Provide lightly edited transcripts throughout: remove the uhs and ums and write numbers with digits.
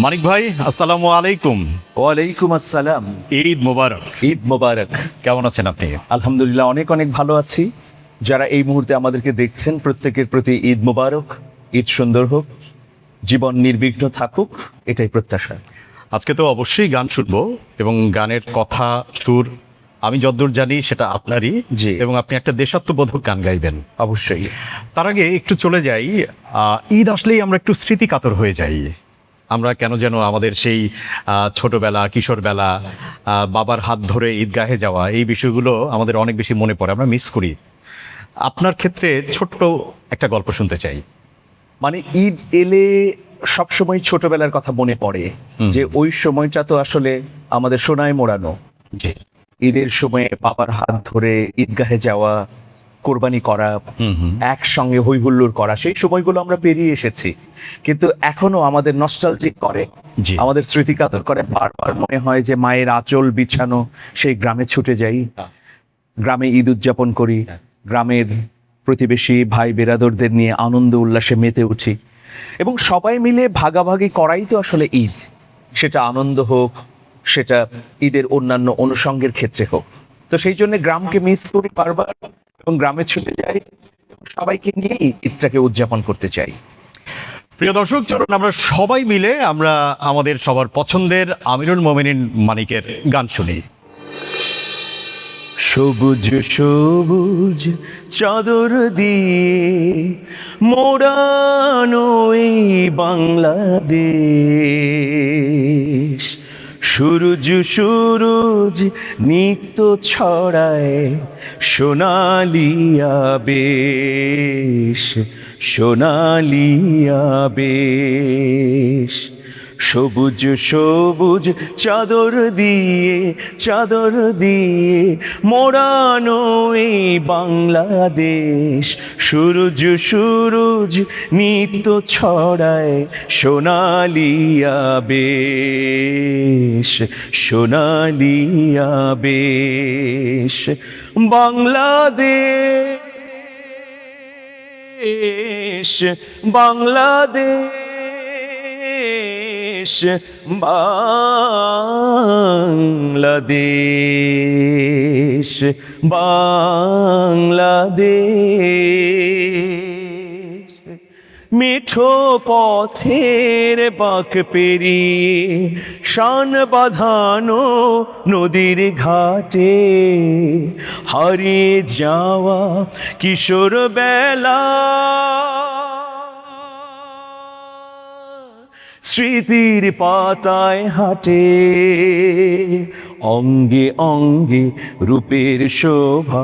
মানিক ভাই, আসসালামু আলাইকুম। ওয়ালাইকুম আসসালাম। ঈদ মোবারক। ঈদ মোবারক। কেমন আছেন আপনি? আলহামদুলিল্লাহ অনেক অনেক ভালো আছি। যারা এই মুহূর্তে আমাদেরকে দেখছেন প্রত্যেকের প্রতি ঈদ মোবারক, ঈদ সুন্দর হোক, জীবন নির্বিঘ্ন থাকুক, এটাই প্রত্যাশা। আজকে তো অবশ্যই গান শুনবো এবং গানের কথা সুর আমি যতদূর জানি সেটা আপনারই। জি। এবং আপনি একটা দেশাত্মবোধক গান গাইবেন। অবশ্যই। তার আগে একটু চলে যাই, ঈদ আসলেই আমরা একটু স্মৃতিকাতর হয়ে যাই। আমরা কেন যেন আমাদের সেই ছোটবেলা, কিশোরবেলা, বাবার হাত ধরে ঈদগাহে যাওয়া, এই বিষয়গুলো আমাদের অনেক বেশি মনে পড়ে, আমরা মিস করি। আপনার ক্ষেত্রে ছোট্ট একটা গল্প শুনতে চাই। মানে ঈদ এলে সবসময় ছোটবেলার কথা মনে পড়ে, যে ওই সময়টা তো আসলে আমাদের সোনায় মোড়ানো। জি। ঈদের সময়ে বাবার হাত ধরে ঈদগাহে যাওয়া, কোরবানি করা, একসঙ্গে হই হুল্লোড় করা, সেই সময়গুলো আমরা পেরিয়ে এসেছি, কিন্তু এখনো আমাদের নস্টালজিক করে, জি। আমাদের স্মৃতিকাতর করে। বারবার মনে হয় যে মায়ের আঁচল বিছানো সেই গ্রামে ছুটে যাই, গ্রামে ঈদ উদযাপন করি, গ্রামের প্রতিবেশী ভাই বেরাদরদের নিয়ে আনন্দ উল্লাসে মেতে উঠি, এবং সবাই মিলে ভাগাভাগি করাই তো আসলে ঈদ। সেটা আনন্দ হোক, সেটা ঈদের অন্যান্য অনুষঙ্গের ক্ষেত্রে হোক। তো সেই জন্য গ্রামকে মিস করি বারবার, এবং গ্রামে ছুটে যাই, এবং সবাইকে নিয়ে ঈদটাকে উদযাপন করতে চাই। প্রিয় দর্শক, চলুন আমরা সবাই মিলে আমরা আমাদের সবার পছন্দের আমিরুল মোমিনিন মানিকের গান শুনি। সবুজ সবুজ চাদর দিয়ে মোড়ানো এই বাংলাদেশ, সূরজ সূরজ নিত্য ছড়ায় সোনালি আবেশ, সোনালি আবেশ। সবুজ সবুজ চাদর দিয়ে, চাদর দিয়ে মোড়ানো এই বাংলাদেশ, সূরজ সূরজ নিত্য ছড়ায় সোনালি আবেশ, সোনালি আবেশ। বাংলাদেশ, বাংলাদেশ, বাংলাদেশ, বাংলাদেশ। মিঠো পথের বাঁক পেরিয়ে শান বাঁধানো নদীর ঘাটে, হারিয়ে যাওয়া কিশোর বেলা স্মৃতির পাতায় হাঁটে, অঙ্গে অঙ্গে রূপের শোভা,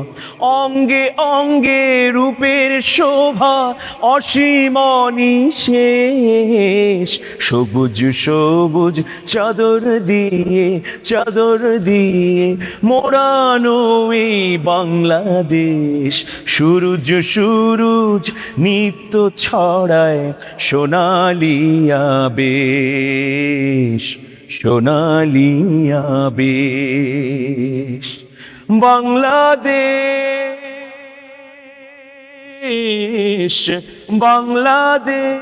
অঙ্গে অঙ্গে রূপের শোভা, অসীম নিশেষ। সবুজ সবুজ চাদর দিয়ে, চাদর দিয়ে মোড়ানো এই বাংলাদেশ, সূরজ সূরজ নিত্য ছড়ায় সোনালি আবেশ, সোনালি আবেশ। বাংলাদেশ, বাংলাদেশ।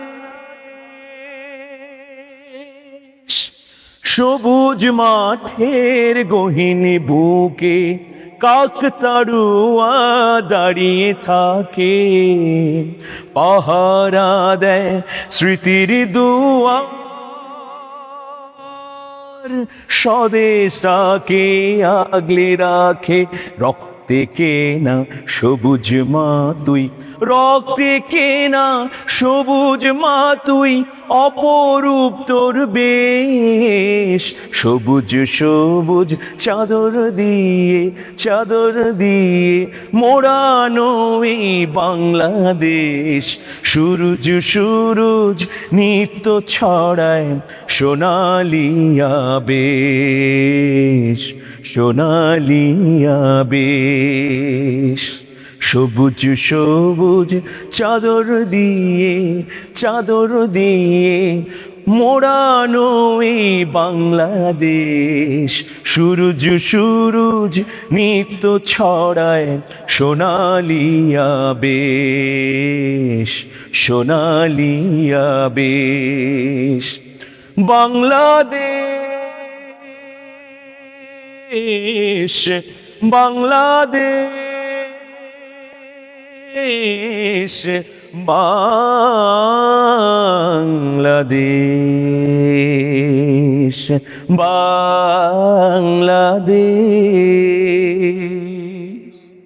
সবুজ মাঠের গহীন বুকে কাকতাড়ুয়া দাঁড়িয়ে থাকে, পাহারা দেয় স্মৃতির দুয়ার, স্বদেশটাকে আগলে রাখে রক্তে কেনা সবুজ মা তুই, রক্তে কেনা সবুজ মা তুই, অপরূপ তোর বেশ। সবুজ সবুজ চাদর দিয়ে, চাদর দিয়ে মোড়ানো এই বাংলাদেশ, সূরজ সূরজ নিত্য ছড়ায় সোনালি আবেশ, সোনালি আবেশ। সবুজ সবুজ চাদর দিয়ে, চাদর দিয়ে মোড়ানো এই বাংলাদেশ, সূরজ সূরজ নিত্য ছড়ায় সোনালি আবেশ, সোনালি আবেশ। বাংলাদেশ, বাংলাদেশ, বাংলাদেশ, বাংলাদেশ।